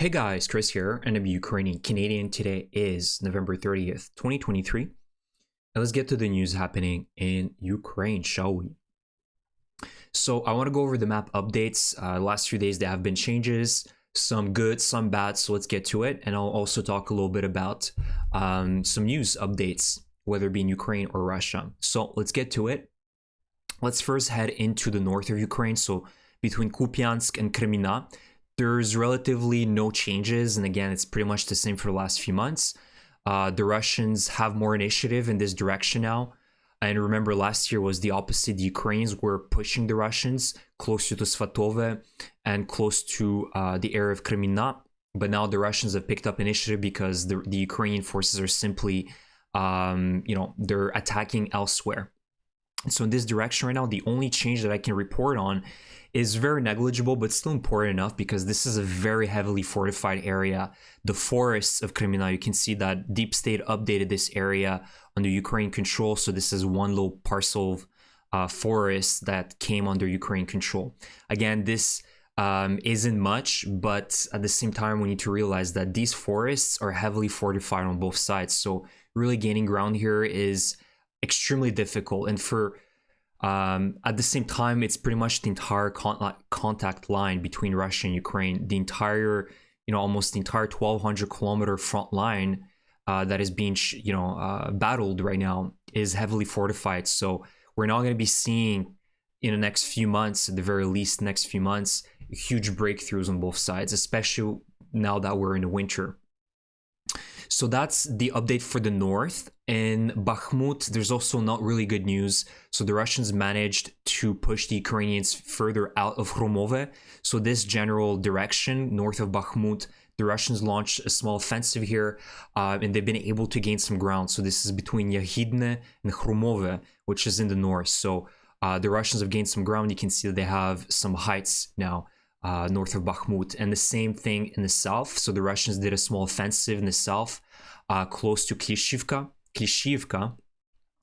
Hey guys, Chris here, and I'm Ukrainian Canadian. Today is November 30th, 2023. And let's get to the news happening in Ukraine, shall we? So I want to go over the map updates. Last few days there have been changes, some good, some bad, so let's get to it. And I'll also talk a little bit about some news updates, whether it be in Ukraine or Russia. So let's get to it. Let's first head into the north of Ukraine, so between Kupiansk and Kremina. There's relatively no changes, and again, it's pretty much the same for the last few months. The Russians have more initiative in this direction now. And remember, last year was the opposite. The Ukrainians were pushing the Russians closer to Sabotage and close to the area of Kremina. But now the Russians have picked up initiative because the Ukrainian forces are simply, they're attacking elsewhere. So in this direction right now, the only change that I can report on is very negligible, but still important enough because this is a very heavily fortified area. The forests of Kremina, you can see that Deep State updated this area under Ukrainian control. So this is one little parcel of forest that came under Ukrainian control. Again, this isn't much, but at the same time, we need to realize that these forests are heavily fortified on both sides. So really gaining ground here is extremely difficult. And for at the same time, it's pretty much the entire contact line between Russia and Ukraine. The entire, almost the entire 1,200 kilometer front line that is being, battled right now is heavily fortified. So we're not going to be seeing in the next few months, at the very least, next few months, huge breakthroughs on both sides, especially now that we're in the winter. So that's the update for the north. In Bakhmut, there's also not really good news. So the Russians managed to push the Ukrainians further out of Hromove. So this general direction, north of Bakhmut, the Russians launched a small offensive here, and they've been able to gain some ground. So this is between Yahidne and Hromove, which is in the north. So the Russians have gained some ground. You can see that they have some heights now. North of Bakhmut, and the same thing in the south. So the Russians did a small offensive in the south, close to Klishivka.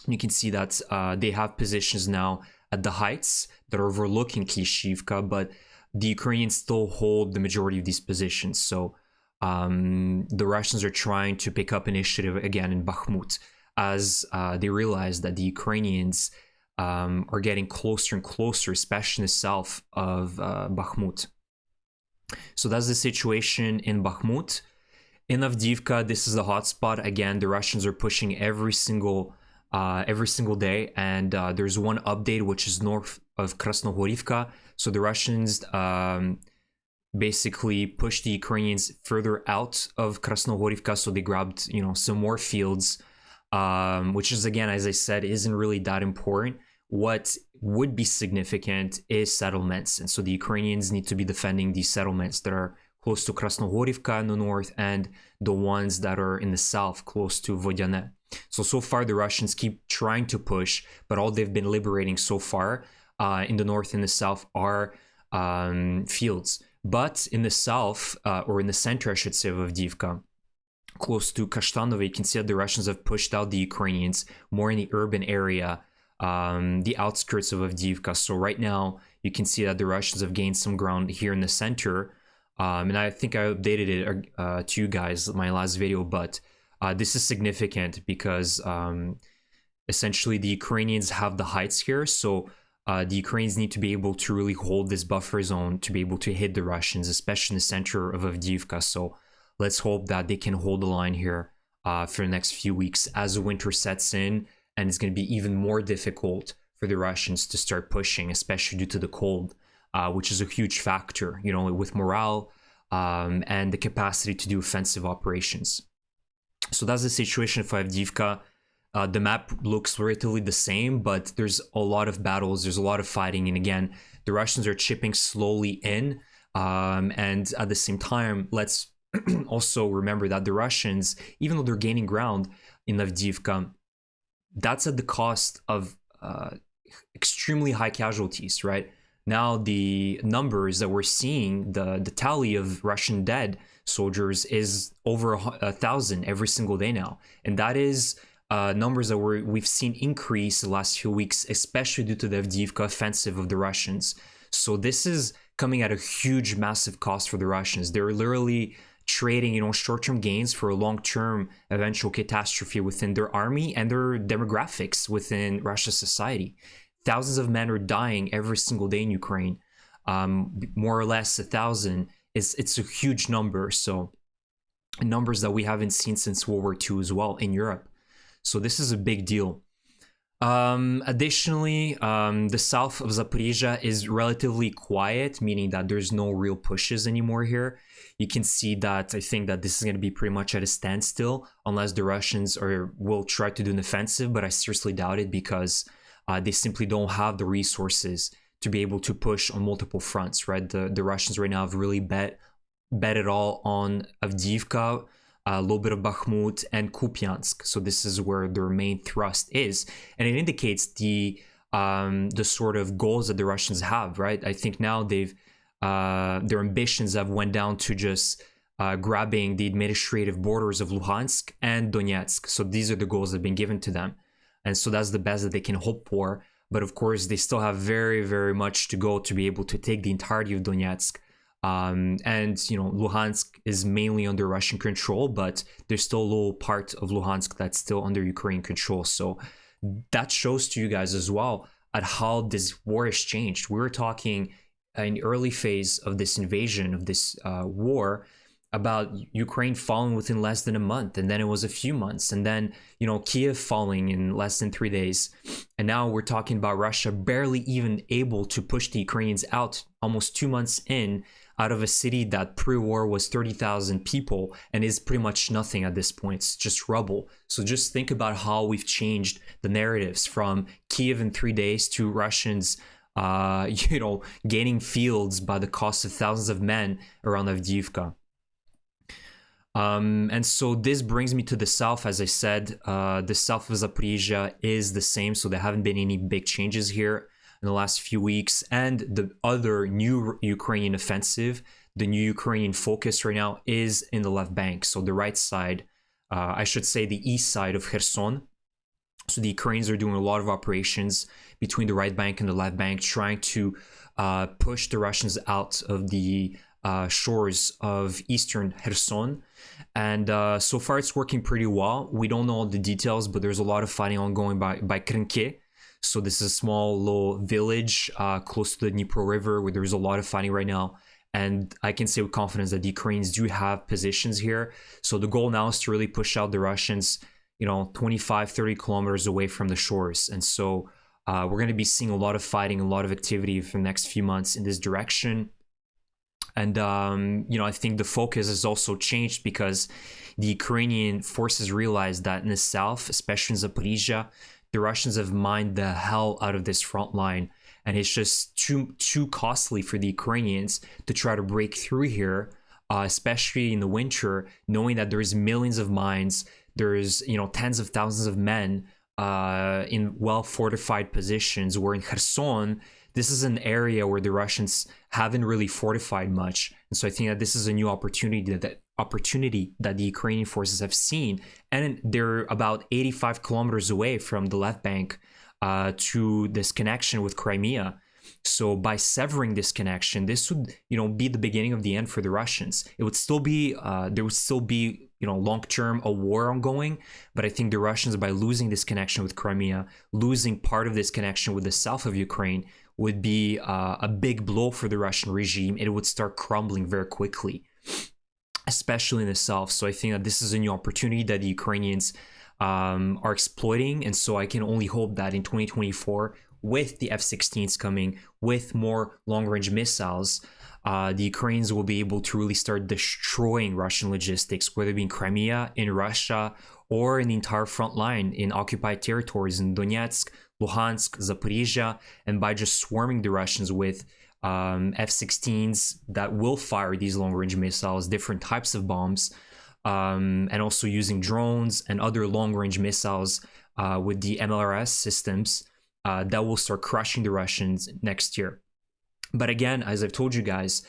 You can see that they have positions now at the heights that are overlooking Klishivka, but the Ukrainians still hold the majority of these positions. So the Russians are trying to pick up initiative again in Bakhmut as they realize that the Ukrainians are getting closer and closer, especially in the south of Bakhmut. So that's the situation in Bakhmut. In Avdiivka, this is the hotspot. Again, the Russians are pushing every single day, and there's one update which is north of Krasnohorivka. So the Russians basically pushed the Ukrainians further out of Krasnohorivka. So they grabbed some more fields, which is, again, as I said, isn't really that important. What would be significant is settlements. And so the Ukrainians need to be defending these settlements that are close to Krasnohorivka in the north and the ones that are in the south, close to Vodyane. So far, the Russians keep trying to push, but all they've been liberating so far in the north and the south are fields. But in the south, or in the center, I should say, of Avdiivka, close to Kashtanove, you can see that the Russians have pushed out the Ukrainians more in the urban area, the outskirts of Avdiivka. So right now, you can see that the Russians have gained some ground here in the center. And I think I updated it to you guys in my last video, but this is significant because essentially the Ukrainians have the heights here. So the Ukrainians need to be able to really hold this buffer zone to be able to hit the Russians, especially in the center of Avdiivka. So let's hope that they can hold the line here for the next few weeks as winter sets in. And it's going to be even more difficult for the Russians to start pushing, especially due to the cold, which is a huge factor, with morale and the capacity to do offensive operations. So that's the situation for Avdiivka. The map looks relatively the same, but there's a lot of battles, there's a lot of fighting. And again, the Russians are chipping slowly in. And at the same time, let's also remember that the Russians, even though they're gaining ground in Avdiivka, that's at the cost of extremely high casualties, right? Now the numbers that we're seeing, the tally of Russian dead soldiers is over 1,000 every single day now. And that is numbers that we've seen increase the last few weeks, especially due to the Avdiivka offensive of the Russians. So this is coming at a huge, massive cost for the Russians. They're literally trading, short-term gains for a long-term eventual catastrophe within their army and their demographics within Russia's society. Thousands of men are dying every single day in Ukraine. More or less 1,000. It's a huge number. So numbers that we haven't seen since World War II as well in Europe. So this is a big deal. Additionally, the south of Zaporizhia is relatively quiet, meaning that there's no real pushes anymore here. You can see that I think that this is going to be pretty much at a standstill unless the Russians will try to do an offensive, but I seriously doubt it because they simply don't have the resources to be able to push on multiple fronts, right? The Russians right now have really bet it all on Avdiivka, a little bit of Bakhmut and Kupiansk. So this is where their main thrust is, and it indicates the sort of goals that the Russians have, right? I think now their ambitions have went down to just grabbing the administrative borders of Luhansk and Donetsk. So these are the goals that have been given to them, and so that's the best that they can hope for. But of course, they still have very, very much to go to be able to take the entirety of Donetsk. And Luhansk is mainly under Russian control, but there's still a little part of Luhansk that's still under Ukrainian control. So that shows to you guys as well at how this war has changed. We were talking in the early phase of this invasion, of this war, about Ukraine falling within less than a month, and then it was a few months, and then Kiev falling in less than 3 days, and now we're talking about Russia barely even able to push the Ukrainians out almost 2 months in, out of a city that pre-war was 30,000 people and is pretty much nothing at this point. It's just rubble. So just think about how we've changed the narratives from Kiev in 3 days to Russians gaining fields by the cost of thousands of men around Avdiivka. And so this brings me to the south. As I said, the south of Zaporizhia is the same, so there haven't been any big changes here in the last few weeks. And the other new Ukrainian offensive, the new Ukrainian focus right now is in the left bank. So the right side, I should say the east side of Kherson. So the Ukrainians are doing a lot of operations between the right bank and the left bank, trying to push the Russians out of the shores of eastern Kherson. And so far it's working pretty well. We don't know all the details, but there's a lot of fighting ongoing by Krenke. So this is a small little village close to the Dnipro River where there's a lot of fighting right now. And I can say with confidence that the Ukrainians do have positions here. So the goal now is to really push out the Russians, 25, 30 kilometers away from the shores. And so we're going to be seeing a lot of fighting, a lot of activity for the next few months in this direction. And, I think the focus has also changed because the Ukrainian forces realized that in the south, especially in Zaporizhia, the Russians have mined the hell out of this front line. And it's just too costly for the Ukrainians to try to break through here, especially in the winter, knowing that there's millions of mines, there's, tens of thousands of men in well-fortified positions, where in Kherson, this is an area where the Russians haven't really fortified much. And so I think that this is a new opportunity that the Ukrainian forces have seen. And they're about 85 kilometers away from the left bank to this connection with Crimea. So by severing this connection, this would, be the beginning of the end for the Russians. It would still be, there would still be, long-term a war ongoing. But I think the Russians, by losing this connection with Crimea, losing part of this connection with the south of Ukraine, would be a big blow for the Russian regime. It would start crumbling very quickly, especially in the south. So I think that this is a new opportunity that the Ukrainians are exploiting. And so I can only hope that in 2024, with the F-16s coming, with more long-range missiles, the Ukrainians will be able to really start destroying Russian logistics, whether it be in Crimea, in Russia, or in the entire front line in occupied territories in Donetsk, Luhansk, Zaporizhia, and by just swarming the Russians with F-16s that will fire these long-range missiles, different types of bombs, and also using drones and other long-range missiles with the MLRS systems that will start crushing the Russians next year. But again, as I've told you guys,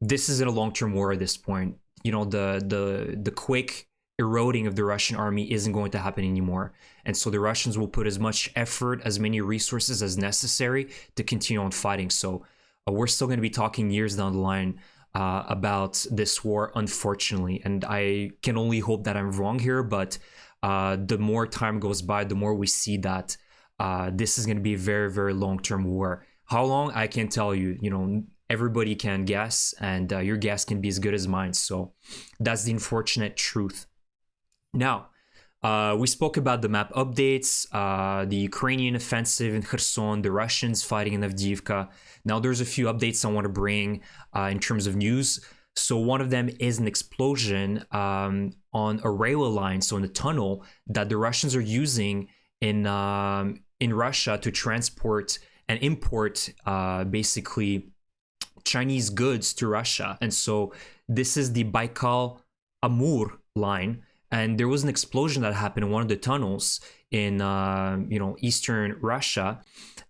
this isn't a long-term war at this point. The quick eroding of the Russian army isn't going to happen anymore. And so the Russians will put as much effort, as many resources as necessary to continue on fighting. So we're still going to be talking years down the line about this war, unfortunately. And I can only hope that I'm wrong here, but the more time goes by, the more we see that this is going to be a very, very long-term war. How long, I can't tell you. You know, everybody can guess, and your guess can be as good as mine. So that's the unfortunate truth. Now, we spoke about the map updates, the Ukrainian offensive in Kherson, the Russians fighting in Avdiivka. Now, there's a few updates I want to bring in terms of news. So one of them is an explosion on a railway line, so in a tunnel that the Russians are using in Russia to transport and import basically Chinese goods to Russia. And so this is the Baikal-Amur line. And there was an explosion that happened in one of the tunnels in, eastern Russia.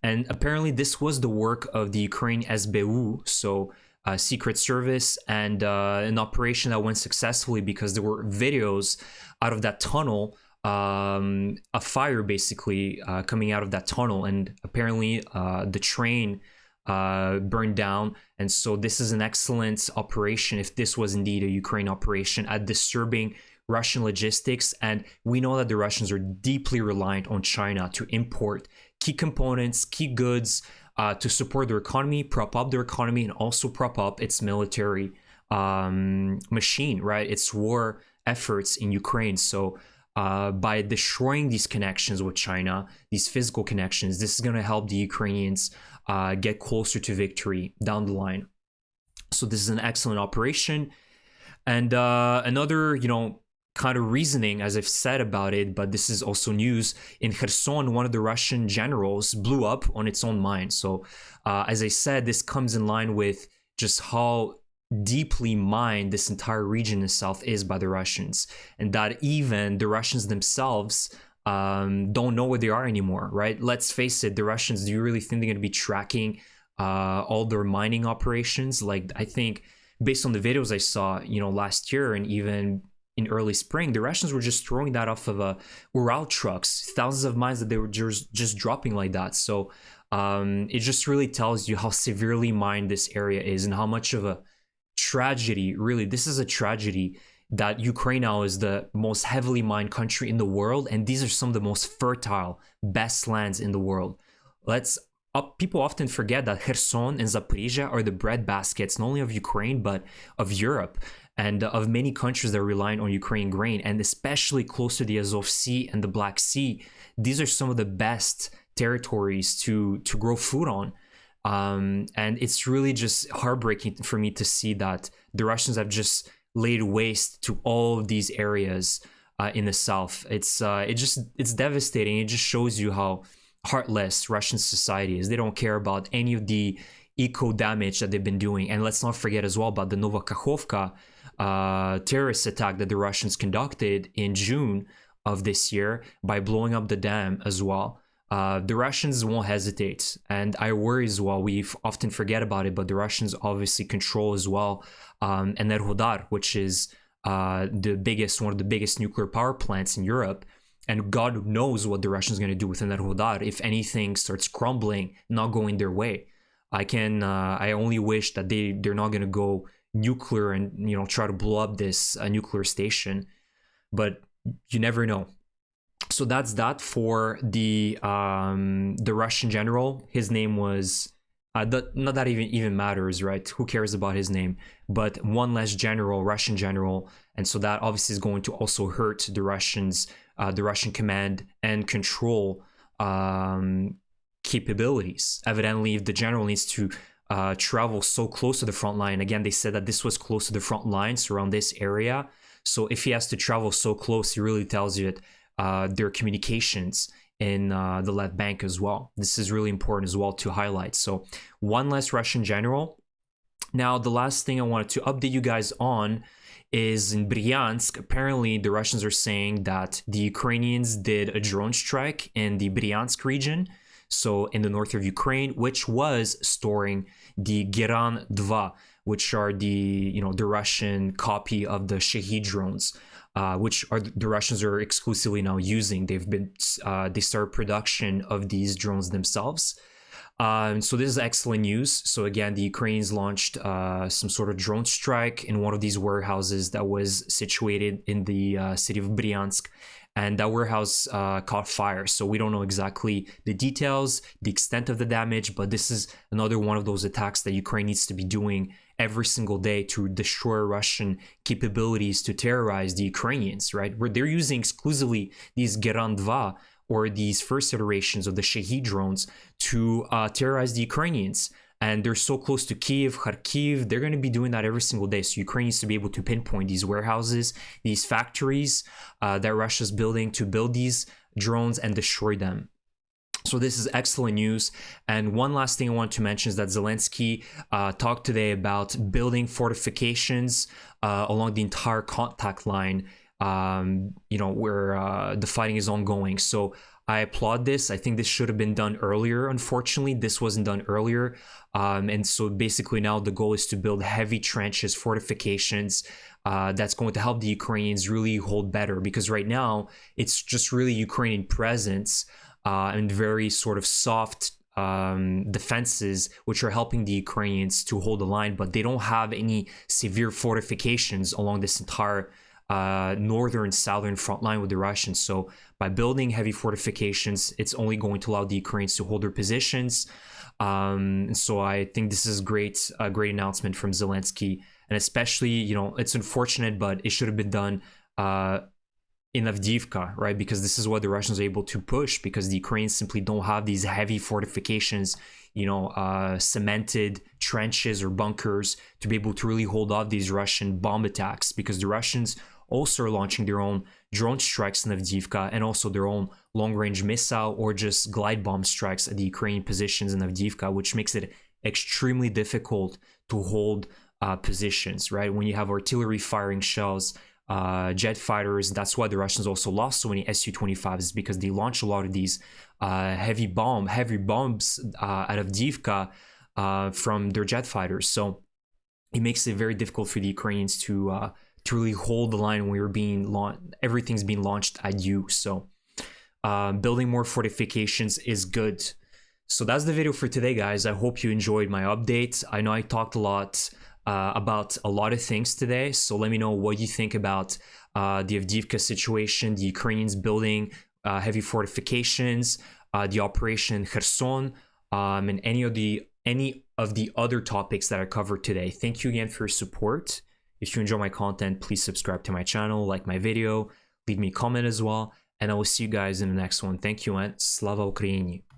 And apparently this was the work of the Ukraine SBU, so Secret Service, and an operation that went successfully because there were videos out of that tunnel, a fire basically coming out of that tunnel. And apparently the train burned down. And so this is an excellent operation, if this was indeed a Ukraine operation, at disturbing Russian logistics. And we know that the Russians are deeply reliant on China to import key components, key goods, to support their economy, prop up their economy, and also prop up its military machine, right? Its war efforts in Ukraine. So by destroying these connections with China, these physical connections, this is going to help the Ukrainians get closer to victory down the line. So this is an excellent operation. And another, kind of reasoning, as I've said about it, but this is also news. In Kherson, one of the Russian generals blew up on its own mine. So as I said, this comes in line with just how deeply mined this entire region in the south is by the Russians, and that even the Russians themselves don't know where they are anymore, right? Let's face it, the Russians, do you really think they're going to be tracking all their mining operations? Like, I think based on the videos I saw, last year and even in early spring, the Russians were just throwing that off of Ural trucks, thousands of mines that they were just dropping like that. So it just really tells you how severely mined this area is and how much of a tragedy, really, this is a tragedy that Ukraine now is the most heavily mined country in the world. And these are some of the most fertile, best lands in the world. People often forget that Kherson and Zaporizhia are the breadbaskets, not only of Ukraine, but of Europe and of many countries that are relying on Ukrainian grain, and especially close to the Azov Sea and the Black Sea. These are some of the best territories to grow food on. And it's really just heartbreaking for me to see that the Russians have just laid waste to all of these areas in the south. It's devastating. It just shows you how heartless Russian society is. They don't care about any of the eco damage that they've been doing. And let's not forget as well about the Novokakhovka terrorist attack that the Russians conducted in June of this year by blowing up the dam as well. The Russians won't hesitate, and I worry as well. We often forget about it, but the Russians obviously control as well Enerhodar, which is one of the biggest nuclear power plants in Europe. And God knows what the Russians are going to do with Enerhodar if anything starts crumbling, not going their way. I only wish that they're not going to go nuclear and try to blow up this nuclear station, but you never know. So that's that for the Russian general. His name was not that even matters, right? Who cares about his name? But one less general, Russian general, and so that obviously is going to also hurt the Russians, the Russian command and control capabilities. Evidently, if the general needs to travel so close to the front line, again, they said that this was close to the front lines around this area. So if he has to travel so close, it really tells you that their communications in the left bank as well. This is really important as well to highlight. So one less Russian general. Now, the last thing I wanted to update you guys on is in Bryansk. Apparently, the Russians are saying that the Ukrainians did a drone strike in the Bryansk region, so in the north of Ukraine, which was storing the Geran 2, which are the Russian copy of the Shahid drones, which are the Russians are exclusively now using. They started production of these drones themselves. So this is excellent news. So again, the Ukrainians launched some sort of drone strike in one of these warehouses that was situated in the city of Bryansk, and that warehouse caught fire. So we don't know exactly the details, the extent of the damage, but this is another one of those attacks that Ukraine needs to be doing every single day to destroy Russian capabilities to terrorize the Ukrainians, right? Where they're using exclusively these Geran-2, or these first iterations of the Shahid drones, to terrorize the Ukrainians. And they're so close to Kiev, Kharkiv, they're going to be doing that every single day. So Ukraine needs to be able to pinpoint these warehouses, these factories that Russia's building to build these drones and destroy them. So this is excellent news. And one last thing I want to mention is that Zelensky talked today about building fortifications along the entire contact line, where the fighting is ongoing. So I applaud this. I think this should have been done earlier. Unfortunately, this wasn't done earlier. And so basically now the goal is to build heavy trenches, fortifications, that's going to help the Ukrainians really hold better, because right now it's just really Ukrainian presence and very sort of soft defenses which are helping the Ukrainians to hold the line, but they don't have any severe fortifications along this entire northern southern front line with the Russians. So by building heavy fortifications, it's only going to allow the Ukrainians to hold their positions. So I think this is a great announcement from Zelensky, and especially, it's unfortunate, but it should have been done in Avdiivka, right? Because this is what the Russians are able to push, because the Ukrainians simply don't have these heavy fortifications, cemented trenches or bunkers to be able to really hold off these Russian bomb attacks, because the Russians also are launching their own drone strikes in Avdiivka and also their own long-range missile or just glide bomb strikes at the Ukrainian positions in Avdiivka, which makes it extremely difficult to hold positions, right? When you have artillery firing shells, jet fighters, that's why the Russians also lost so many Su-25s, because they launched a lot of these heavy bombs at Avdiivka from their jet fighters. So it makes it very difficult for the Ukrainians to really hold the line when everything's being launched at you. So building more fortifications is good. So that's the video for today, guys. I hope you enjoyed my update. I know I talked a lot about a lot of things today, so let me know what you think about the Avdiivka situation, the Ukrainians building heavy fortifications, the operation Kherson, and any of the other topics that I covered today. Thank you again for your support. If you enjoy my content, please subscribe to my channel, like my video, leave me a comment as well, and I will see you guys in the next one. Thank you, and Slava Ukraini.